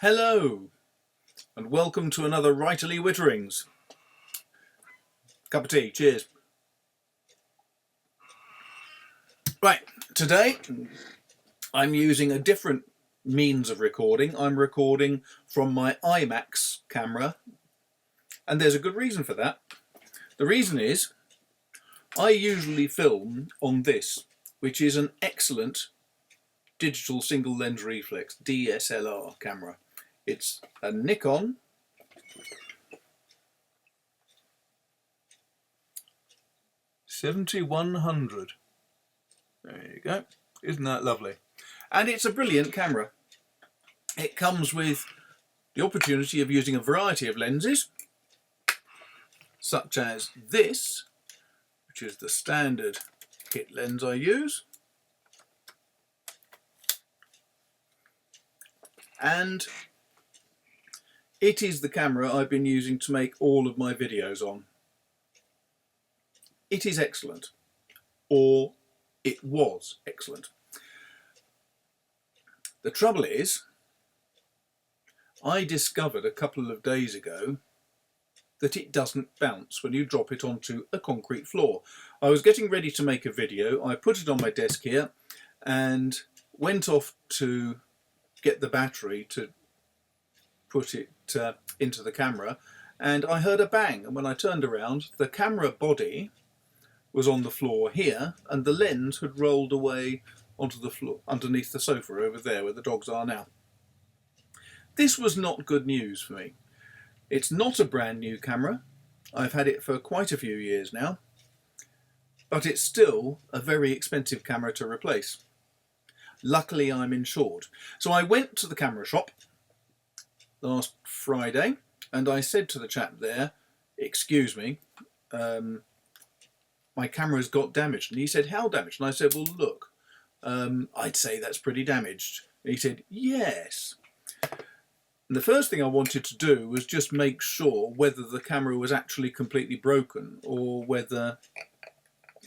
Hello and welcome to another Writerly Witterings. Cup of tea, cheers. Right, today I'm using a different means of recording. I'm recording from my IMAX camera, and there's a good reason for that. The reason is I usually film on this, which is an excellent digital single lens reflex DSLR camera. It's a Nikon 7100. There you go. Isn't that lovely? And it's a brilliant camera. It comes with the opportunity of using a variety of lenses, such as this, which is the standard kit lens I use. And it is the camera I've been using to make all of my videos on. It is excellent, or it was excellent. The trouble is, I discovered a couple of days ago that it doesn't bounce when you drop it onto a concrete floor. I was getting ready to make a video. I put it on my desk here and went off to get the battery to put it into the camera, and I heard a bang, and when I turned around, the camera body was on the floor here and the lens had rolled away onto the floor underneath the sofa over there where the dogs are now. This was not good news for me. It's not a brand new camera. I've had it for quite a few years now, but it's still a very expensive camera to replace. Luckily I'm insured. So I went to the camera shop last Friday and I said to the chap there, excuse me, my camera's got damaged. And he said, how damaged? And I said, well, look, I'd say that's pretty damaged. And he said, yes. And the first thing I wanted to do was just make sure whether the camera was actually completely broken or whether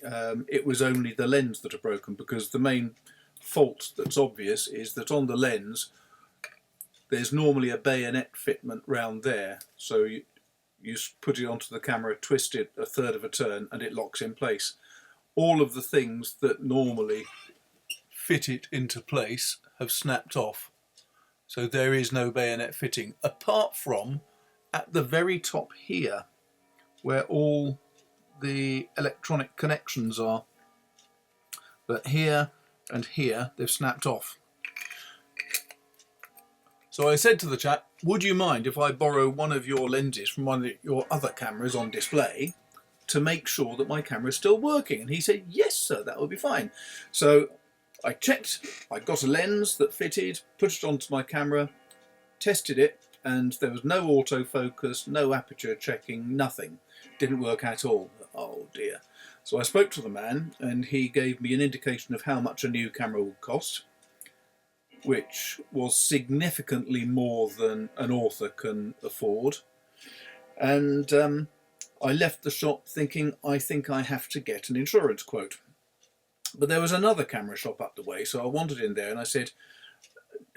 it was only the lens that are broken, because the main fault that's obvious is that on the lens there's normally a bayonet fitment round there, so you put it onto the camera, twist it a third of a turn and it locks in place. All of the things that normally fit it into place have snapped off, so there is no bayonet fitting apart from at the very top here where all the electronic connections are, but here and here they've snapped off. So I said to the chap, would you mind if I borrow one of your lenses from one of your other cameras on display to make sure that my camera is still working? And he said, yes sir, that would be fine. So I checked, I got a lens that fitted, put it onto my camera, tested it, and there was no autofocus, no aperture checking, nothing. Didn't work at all. Oh dear. So I spoke to the man and he gave me an indication of how much a new camera would cost, which was significantly more than an author can afford. And I left the shop thinking, I think I have to get an insurance quote. But there was another camera shop up the way, so I wandered in there and I said,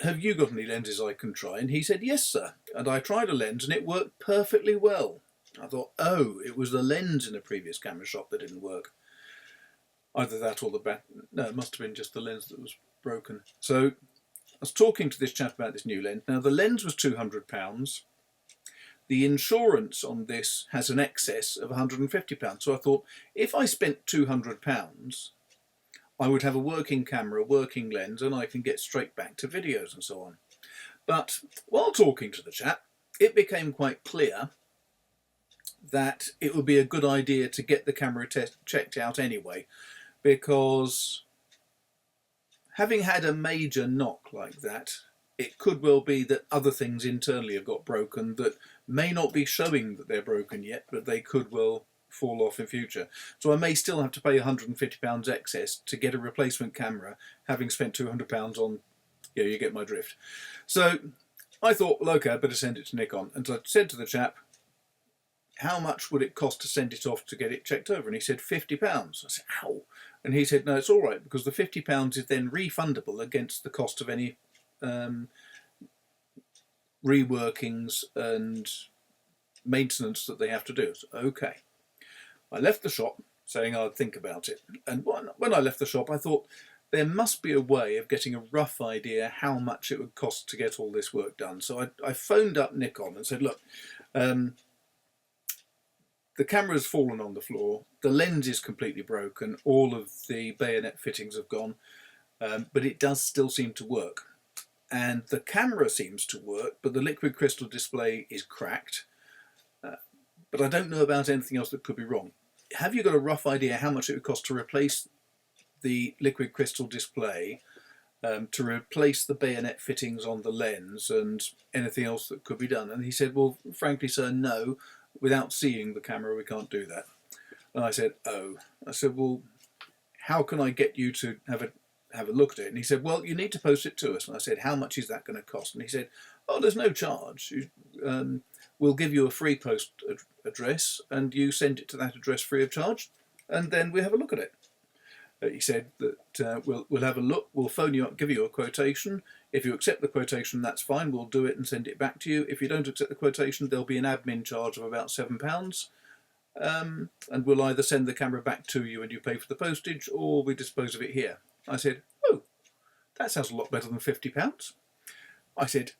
have you got any lenses I can try? And he said, yes sir. And I tried a lens and it worked perfectly well. I thought, oh, it was the lens in a previous camera shop that didn't work. Either that or no, it must have been just the lens that was broken. So I was talking to this chap about this new lens. Now the lens was £200. The insurance on this has an excess of £150. So I thought, if I spent £200, I would have a working camera, a working lens, and I can get straight back to videos and so on. But while talking to the chap, it became quite clear that it would be a good idea to get the camera checked out anyway, because having had a major knock like that, it could well be that other things internally have got broken that may not be showing that they're broken yet, but they could well fall off in future. So I may still have to pay £150 excess to get a replacement camera, having spent £200 on, yeah, you get my drift. So I thought, well, okay, I better send it to Nikon. And so I said to the chap, how much would it cost to send it off to get it checked over? And he said £50. I said, ow. And he said, no, it's all right, because the £50 is then refundable against the cost of any reworkings and maintenance that they have to do. So, okay. I left the shop saying I'd think about it. And when I left the shop, I thought there must be a way of getting a rough idea how much it would cost to get all this work done. So I phoned up Nikon and said, look, the camera's fallen on the floor, the lens is completely broken, all of the bayonet fittings have gone, but it does still seem to work. And the camera seems to work, but the liquid crystal display is cracked. But I don't know about anything else that could be wrong. Have you got a rough idea how much it would cost to replace the liquid crystal display, to replace the bayonet fittings on the lens and anything else that could be done? And he said, well, frankly, sir, no. Without seeing the camera, we can't do that. And I said, oh. I said, well, how can I get you to have a look at it? And he said, well, you need to post it to us. And I said, how much is that going to cost? And he said, oh, there's no charge. We'll give you a free post address and you send it to that address free of charge, and then we have a look at it. He said that we'll have a look, we'll phone you up, give you a quotation. If you accept the quotation, that's fine, we'll do it and send it back to you. If you don't accept the quotation, there'll be an admin charge of about £7, and we'll either send the camera back to you and you pay for the postage, or we dispose of it here. I said, oh, that sounds a lot better than £50. I said,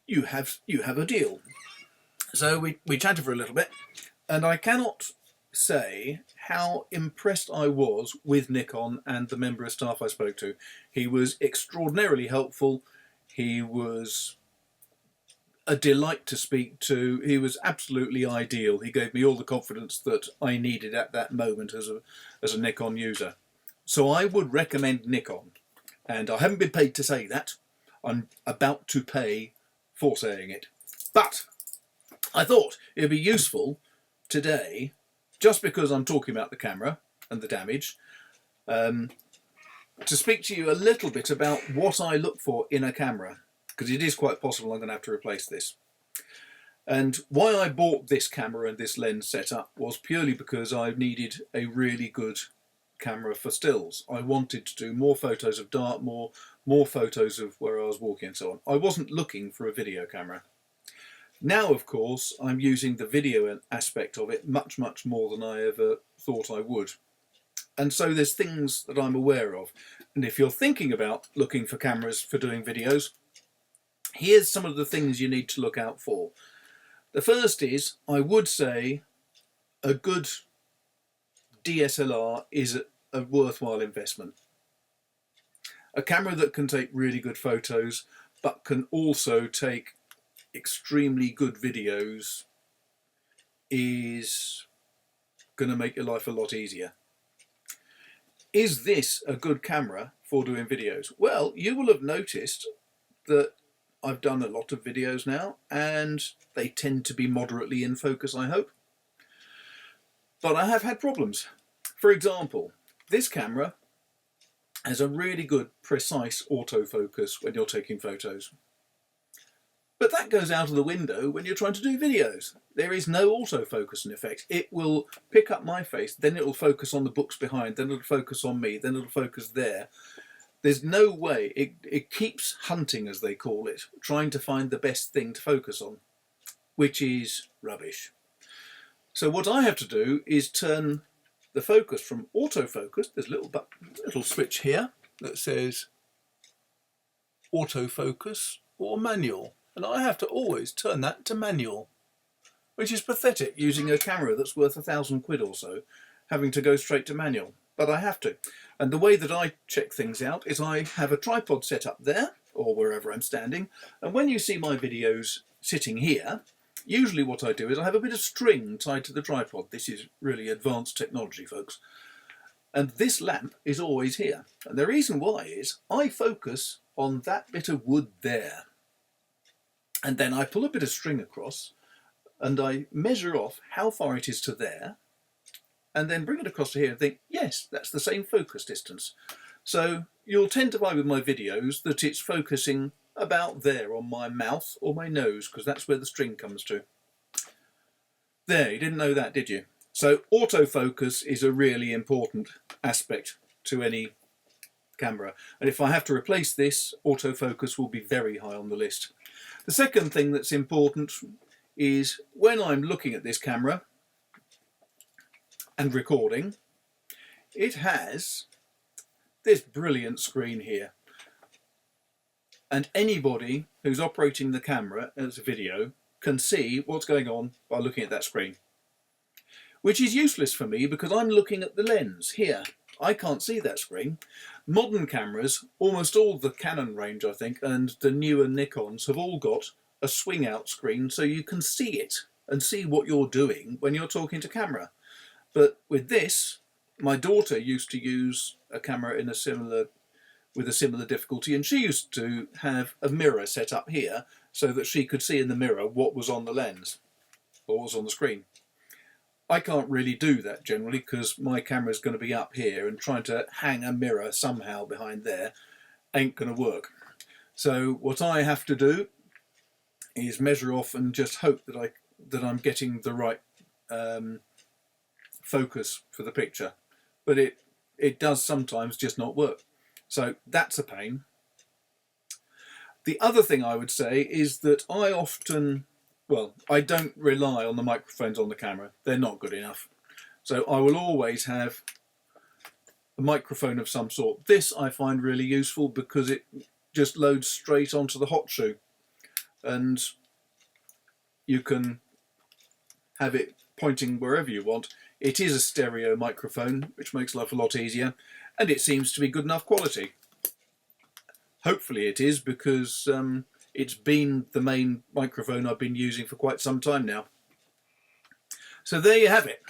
you have a deal. So we chatted for a little bit, and I cannot say how impressed I was with Nikon and the member of staff I spoke to. He was extraordinarily helpful. He was a delight to speak to. He was absolutely ideal. He gave me all the confidence that I needed at that moment as a Nikon user. So I would recommend Nikon, and I haven't been paid to say that. I'm about to pay for saying it. But I thought it would be useful today, just because I'm talking about the camera and the damage, to speak to you a little bit about what I look for in a camera, because it is quite possible I'm going to have to replace this. And why I bought this camera and this lens setup was purely because I needed a really good camera for stills. I wanted to do more photos of dark, more photos of where I was walking and so on. I wasn't looking for a video camera. Now, of course, I'm using the video aspect of it much, much more than I ever thought I would. And so there's things that I'm aware of. And if you're thinking about looking for cameras for doing videos, here's some of the things you need to look out for. The first is, I would say, a good DSLR is a worthwhile investment. A camera that can take really good photos, but can also take extremely good videos, is going to make your life a lot easier. Is this a good camera for doing videos? Well, you will have noticed that I've done a lot of videos now, and they tend to be moderately in focus, I hope. But I have had problems. For example, this camera has a really good, precise autofocus when you're taking photos. But that goes out of the window when you're trying to do videos. There is no autofocus in effect. It will pick up my face, then it will focus on the books behind, then it'll focus on me, then it'll focus there. There's no way. It keeps hunting, as they call it, trying to find the best thing to focus on, which is rubbish. So what I have to do is turn the focus from autofocus. There's a little switch here that says autofocus or manual. And I have to always turn that to manual, which is pathetic, using a camera that's worth £1,000 or so, having to go straight to manual. But I have to. And the way that I check things out is I have a tripod set up there, or wherever I'm standing, and when you see my videos sitting here, usually what I do is I have a bit of string tied to the tripod. This is really advanced technology, folks. And this lamp is always here. And the reason why is I focus on that bit of wood there. And then I pull a bit of string across and I measure off how far it is to there, and then bring it across to here and think, yes, that's the same focus distance. So you'll tend to find with my videos that it's focusing about there on my mouth or my nose, because that's where the string comes to. There, you didn't know that, did you? So autofocus is a really important aspect to any camera. And if I have to replace this, autofocus will be very high on the list. The second thing that's important is when I'm looking at this camera and recording, it has this brilliant screen here. And anybody who's operating the camera as a video can see what's going on by looking at that screen. Which is useless for me because I'm looking at the lens here. I can't see that screen. Modern cameras, almost all the Canon range I think, and the newer Nikons have all got a swing out screen so you can see it and see what you're doing when you're talking to camera. But with this, my daughter used to use a camera in with a similar difficulty, and she used to have a mirror set up here so that she could see in the mirror what was on the lens or what was on the screen. I can't really do that generally because my camera is going to be up here, and trying to hang a mirror somehow behind there ain't going to work. So what I have to do is measure off and just hope that I'm getting the right focus for the picture. But it does sometimes just not work. So that's a pain. The other thing I would say is that I don't rely on the microphones on the camera. They're not good enough. So I will always have a microphone of some sort. This I find really useful because it just loads straight onto the hot shoe, and you can have it pointing wherever you want. It is a stereo microphone, which makes life a lot easier, and it seems to be good enough quality. Hopefully it is, because it's been the main microphone I've been using for quite some time now. So there you have it.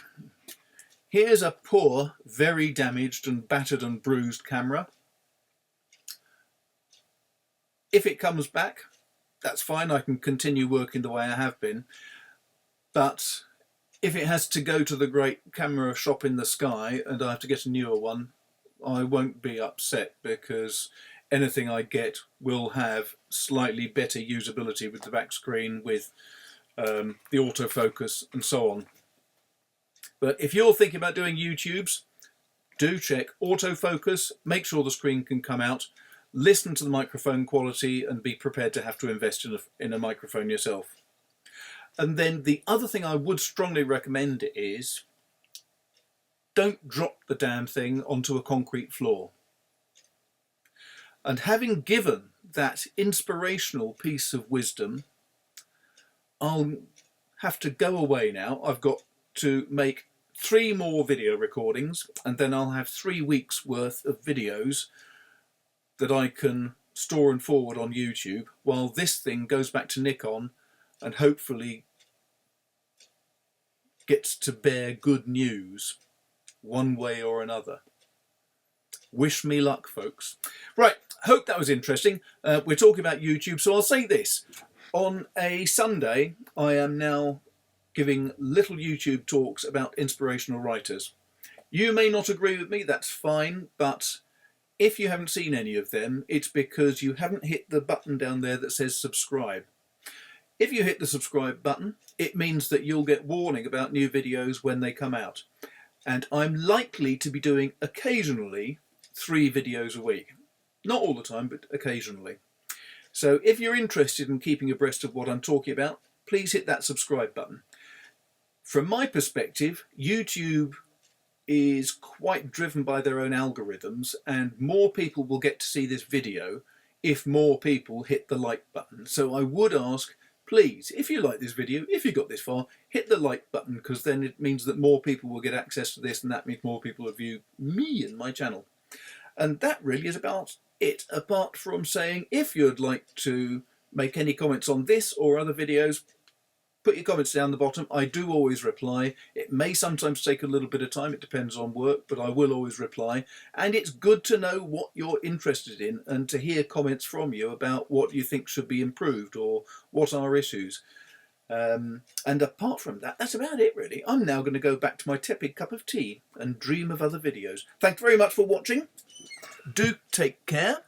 Here's a poor, very damaged and battered and bruised camera. If it comes back, that's fine. I can continue working the way I have been. But if it has to go to the great camera shop in the sky and I have to get a newer one, I won't be upset, because anything I get will have slightly better usability with the back screen, with the autofocus and so on. But if you're thinking about doing YouTubes, do check autofocus, make sure the screen can come out, listen to the microphone quality, and be prepared to have to invest in a microphone yourself. And then the other thing I would strongly recommend is don't drop the damn thing onto a concrete floor. And having given that inspirational piece of wisdom, I'll have to go away now. I've got to make 3 more video recordings, and then I'll have 3 weeks worth of videos that I can store and forward on YouTube, while this thing goes back to Nikon and hopefully gets to bear good news one way or another. Wish me luck, folks. Right, hope that was interesting. We're talking about YouTube, so I'll say this. On a Sunday, I am now giving little YouTube talks about inspirational writers. You may not agree with me, that's fine, but if you haven't seen any of them, it's because you haven't hit the button down there that says subscribe. If you hit the subscribe button, it means that you'll get warning about new videos when they come out. And I'm likely to be doing occasionally 3 videos a week. Not all the time, but occasionally. So if you're interested in keeping abreast of what I'm talking about, please hit that subscribe button. From my perspective, YouTube is quite driven by their own algorithms, and more people will get to see this video if more people hit the like button. So I would ask, please, if you like this video, if you got this far, hit the like button, because then it means that more people will get access to this, and that means more people will view me and my channel. And that really is about it, apart from saying, if you'd like to make any comments on this or other videos, put your comments down the bottom. I do always reply. It may sometimes take a little bit of time, it depends on work, but I will always reply. And it's good to know what you're interested in and to hear comments from you about what you think should be improved or what are issues. And apart from that, that's about it really. I'm now going to go back to my tepid cup of tea and dream of other videos. Thanks very much for watching. Do take care,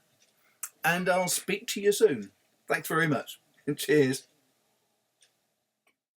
and I'll speak to you soon. Thanks very much. Cheers.